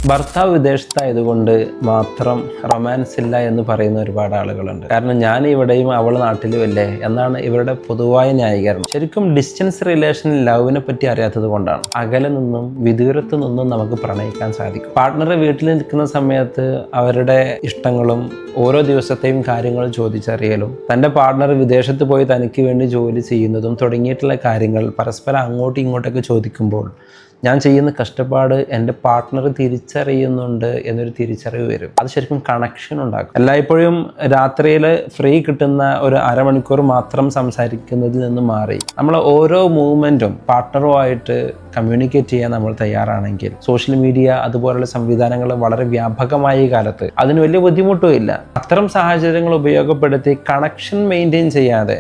ഭർത്താവ് വിദേശത്തായതുകൊണ്ട് മാത്രം റൊമാൻസ് ഇല്ല എന്ന് പറയുന്ന ഒരുപാട് ആളുകളുണ്ട്. കാരണം ഞാൻ ഇവിടെയും അവൾ നാട്ടിലും അല്ലേ എന്നാണ് ഇവരുടെ പൊതുവായ ന്യായീകരണം. ശരിക്കും ഡിസ്റ്റൻസ് റിലേഷൻ ലവിനെ പറ്റി അറിയാത്തത് കൊണ്ടാണ്. അകലെ നിന്നും വിദൂരത്ത് നിന്നും നമുക്ക് പ്രണയിക്കാൻ സാധിക്കും. പാർട്ട്ണർ വീട്ടിൽ നിൽക്കുന്ന സമയത്ത് അവരുടെ ഇഷ്ടങ്ങളും ഓരോ ദിവസത്തെയും കാര്യങ്ങൾ ചോദിച്ചറിയലും തൻ്റെ പാർട്ട്ണർ വിദേശത്ത് പോയി തനിക്ക് വേണ്ടി ജോലി ചെയ്യുന്നതും തുടങ്ങിയിട്ടുള്ള കാര്യങ്ങൾ പരസ്പരം അങ്ങോട്ടും ഇങ്ങോട്ടൊക്കെ ചോദിക്കുമ്പോൾ ഞാൻ ചെയ്യുന്ന കഷ്ടപ്പാട് എൻ്റെ പാർട്ട്ണർ തിരിച്ചറിയുന്നുണ്ട് എന്നൊരു തിരിച്ചറിവ് വരും. അത് ശരിക്കും കണക്ഷൻ ഉണ്ടാക്കും. എല്ലായ്പ്പോഴും രാത്രിയിൽ ഫ്രീ കിട്ടുന്ന ഒരു അരമണിക്കൂർ മാത്രം സംസാരിക്കുന്നതിൽ നിന്ന് മാറി നമ്മൾ ഓരോ മൂവ്മെൻറ്റും പാർട്ട്ണറുമായിട്ട് കമ്മ്യൂണിക്കേറ്റ് ചെയ്യാൻ നമ്മൾ തയ്യാറാണെങ്കിൽ സോഷ്യൽ മീഡിയ അതുപോലുള്ള സംവിധാനങ്ങൾ വളരെ വ്യാപകമായ ഈ കാലത്ത് അതിന് വലിയ ബുദ്ധിമുട്ടും ഇല്ല. അത്തരം സാഹചര്യങ്ങൾ ഉപയോഗപ്പെടുത്തി കണക്ഷൻ മെയിൻറ്റെയിൻ ചെയ്യാതെ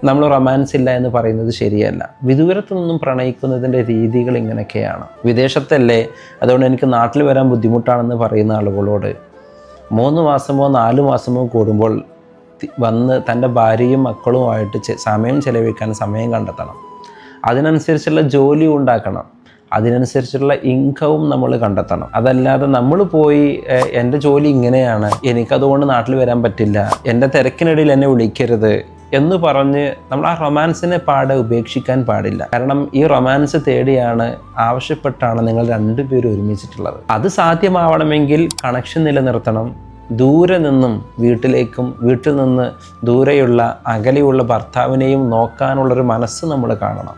നമ്മൾ റൊമാൻസ് ഇല്ല എന്ന് പറയുന്നത് ശരിയല്ല. വിദൂരത്തു നിന്നും പ്രണയിക്കുന്നതിൻ്റെ രീതികൾ ഇങ്ങനെയൊക്കെയാണ്. വിദേശത്തല്ലേ, അതുകൊണ്ട് എനിക്ക് നാട്ടിൽ വരാൻ ബുദ്ധിമുട്ടാണെന്ന് പറയുന്ന ആളുകളോട് 3 മാസമോ 4 മാസമോ കൂടുമ്പോൾ വന്ന് തൻ്റെ ഭാര്യയും മക്കളുമായിട്ട് സമയം ചെലവഴിക്കാൻ സമയം കണ്ടെത്തണം. അതിനനുസരിച്ചുള്ള ജോലി ഉണ്ടാക്കണം. അതിനനുസരിച്ചുള്ള ഇൻകവും നമ്മൾ കണ്ടെത്തണം. അതല്ലാതെ നമ്മൾ പോയി എൻ്റെ ജോലി ഇങ്ങനെയാണ്, എനിക്കതുകൊണ്ട് നാട്ടിൽ വരാൻ പറ്റില്ല, എൻ്റെ തിരക്കിനിടയിൽ എന്നെ വിളിക്കരുത് എന്ന് പറഞ്ഞ് നമ്മൾ ആ റൊമാൻസിനെ പാടെ ഉപേക്ഷിക്കാൻ പാടില്ല. കാരണം ഈ റൊമാൻസ് തേടിയാണ്, ആവശ്യപ്പെട്ടാണ് നിങ്ങൾ രണ്ടുപേരും ഒരുമിച്ചിട്ടുള്ളത്. അത് സാധ്യമാവണമെങ്കിൽ കണക്ഷൻ നിലനിർത്തണം. ദൂരെ നിന്നും വീട്ടിലേക്കും വീട്ടിൽ നിന്ന് ദൂരെയുള്ള അകലെയുള്ള ഭർത്താവിനെയും നോക്കാനുള്ളൊരു മനസ്സ് നമ്മൾ കാണണം.